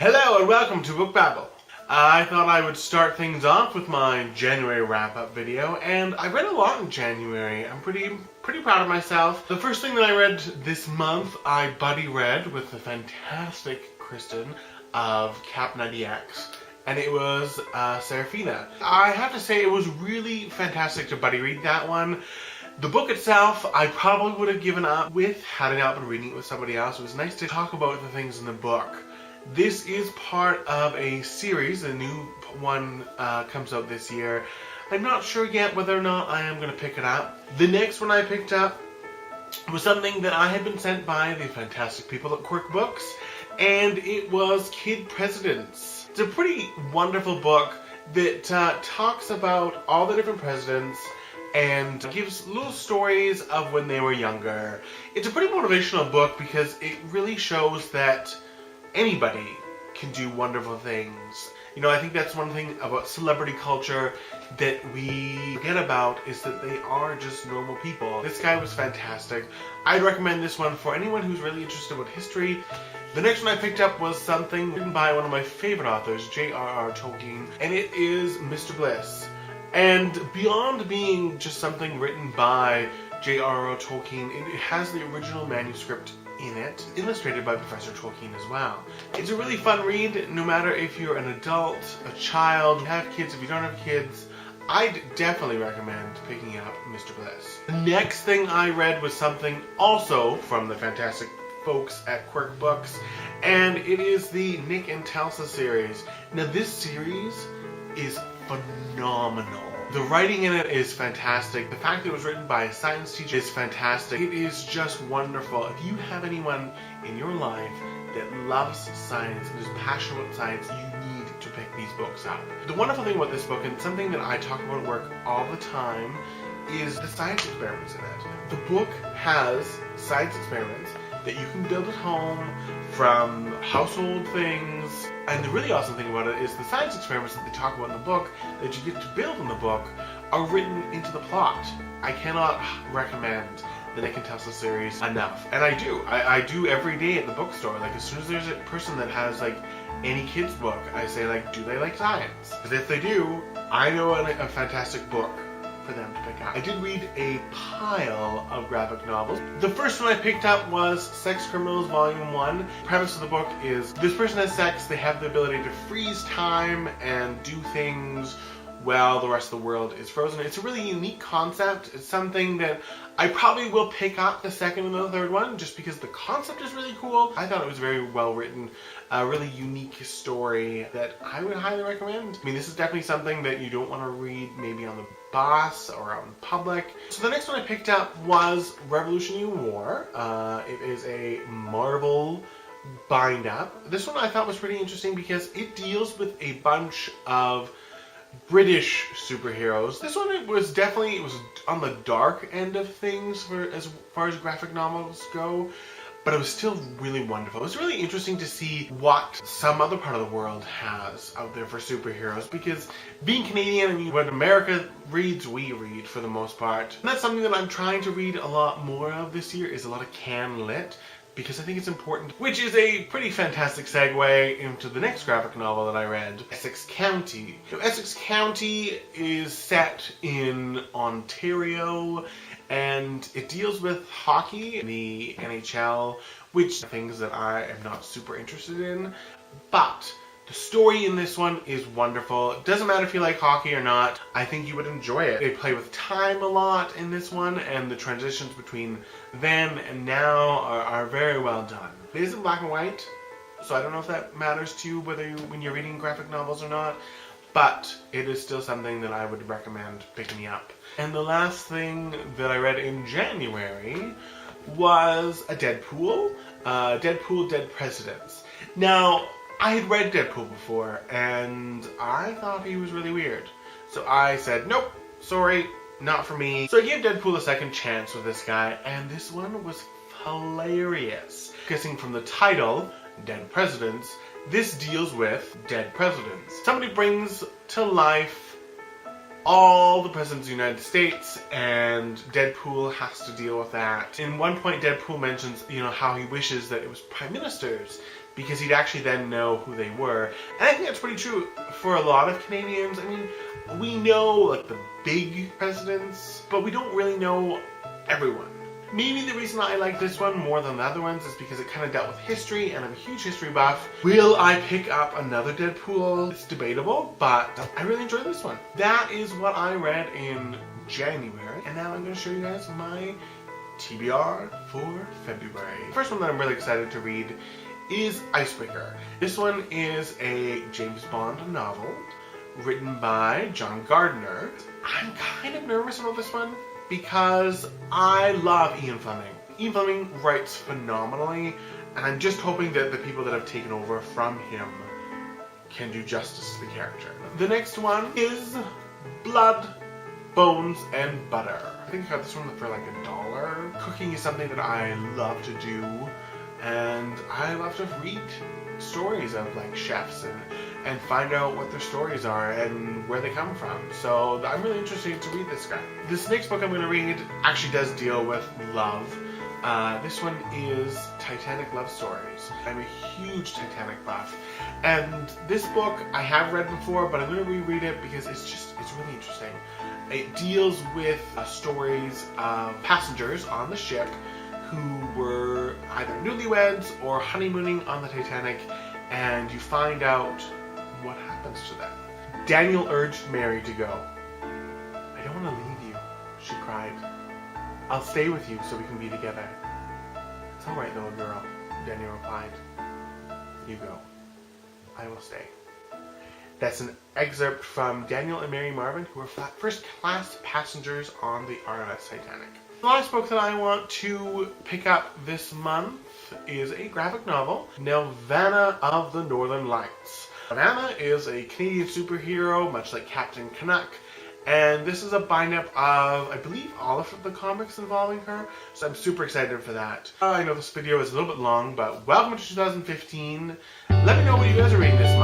Hello and welcome to Book Babble. I thought I would start things off with my January wrap-up video, and I read a lot in January. I'm pretty proud of myself. The first thing that I read this month, I buddy read with the fantastic Kristin of Cap 90X, and it was Serafina. I have to say it was really fantastic to buddy read that one. The book itself, I probably would have given up with had I not been reading it with somebody else. It was nice to talk about the things in the book. This is part of a series. A new one comes out this year. I'm not sure yet whether or not I am going to pick it up. The next one I picked up was something that I had been sent by the fantastic people at Quirk Books, and it was Kid Presidents. It's a pretty wonderful book that talks about all the different presidents and gives little stories of when they were younger. It's a pretty motivational book because it really shows that anybody can do wonderful things. You know, I think that's one thing about celebrity culture that we forget about, is that they are just normal people. This guy was fantastic. I'd recommend this one for anyone who's really interested about history. The next one I picked up was something written by one of my favorite authors, J.R.R. Tolkien, and it is Mr. Bliss. And beyond being just something written by J.R.R. Tolkien, it has the original manuscript in it, illustrated by Professor Tolkien as well. It's a really fun read, no matter if you're an adult, a child, you have kids, if you don't have kids. I'd definitely recommend picking up Mr. Bliss. The next thing I read was something also from the fantastic folks at Quirk Books, and it is the Nick and Telsa series. Now this series is phenomenal. The writing in it is fantastic. The fact that it was written by a science teacher is fantastic. It is just wonderful. If you have anyone in your life that loves science and is passionate about science, you need to pick these books up. The wonderful thing about this book, and something that I talk about at work all the time, is the science experiments in it. The book has science experiments that you can build at home, from household things. And the really awesome thing about it is the science experiments that they talk about in the book, that you get to build in the book, are written into the plot. I cannot recommend the Nick and Telsa series enough. And I do every day at the bookstore. Like, as soon as there's a person that has like any kid's book, I say, like, do they like science? Because if they do, I know a fantastic book for them to pick up. I did read a pile of graphic novels. The first one I picked up was Sex Criminals Volume 1. The premise of the book is this person has sex, they have the ability to freeze time and do things while the rest of the world is frozen. It's a really unique concept. It's something that I probably will pick up the second and the third one, just because the concept is really cool. I thought it was very well written, a really unique story that I would highly recommend. I mean, this is definitely something that you don't want to read maybe on the bus or out in public. So the next one I picked up was Revolutionary War. It is a Marvel bind up. This one I thought was pretty interesting because it deals with a bunch of British superheroes. This one it was on the dark end of things as far as graphic novels go, but it was still really wonderful. It was really interesting to see what some other part of the world has out there for superheroes, because being Canadian, I mean, what America reads, we read for the most part. And that's something that I'm trying to read a lot more of this year, is a lot of can lit, because I think it's important, which is a pretty fantastic segue into the next graphic novel that I read, Essex County. Now, Essex County is set in Ontario, and it deals with hockey, the NHL, which are things that I am not super interested in, but the story in this one is wonderful. It doesn't matter if you like hockey or not, I think you would enjoy it. They play with time a lot in this one, and the transitions between then and now are very well done. It is in black and white, so I don't know if that matters to you when you're reading graphic novels or not, but it is still something that I would recommend picking up. And the last thing that I read in January was a Deadpool, Deadpool Dead Presidents. Now, I had read Deadpool before, and I thought he was really weird. So I said, nope, sorry, not for me. So I gave Deadpool a second chance with this guy, and this one was hilarious. Guessing from the title, Dead Presidents, this deals with dead presidents. Somebody brings to life all the presidents of the United States, and Deadpool has to deal with that. In one point, Deadpool mentions, how he wishes that it was prime ministers because he'd actually then know who they were. And I think that's pretty true for a lot of Canadians. I mean, we know like the big presidents, but we don't really know everyone. Maybe the reason I like this one more than the other ones is because it kind of dealt with history, and I'm a huge history buff. Will I pick up another Deadpool? It's debatable, but I really enjoyed this one. That is what I read in January, and now I'm going to show you guys my TBR for February. The first one that I'm really excited to read is Icebreaker. This one is a James Bond novel written by John Gardner. I'm kind of nervous about this one because I love Ian Fleming. Ian Fleming writes phenomenally, and I'm just hoping that the people that have taken over from him can do justice to the character. The next one is Blood, Bones, and Butter. I think I got this one for like $1. Cooking is something that I love to do, and I love to read stories of like chefs and find out what their stories are and where they come from. So I'm really interested to read this guy. This next book I'm going to read actually does deal with love. This one is Titanic Love Stories. I'm a huge Titanic buff, and this book I have read before, but I'm going to reread it because it's really interesting. It deals with stories of passengers on the ship who were either newlyweds or honeymooning on the Titanic, and you find out what happens to them. Daniel urged Mary to go. "I don't want to leave you," she cried. "I'll stay with you so we can be together." "It's all right, little girl," Daniel replied. "You go. I will stay." That's an excerpt from Daniel and Mary Marvin, who were first-class passengers on the RMS Titanic. The last book that I want to pick up this month is a graphic novel, Nelvana of the Northern Lights. Nelvana is a Canadian superhero, much like Captain Canuck, and this is a bind-up of, I believe, all of the comics involving her, so I'm super excited for that. I know this video is a little bit long, but welcome to 2015. Let me know what you guys are reading this month.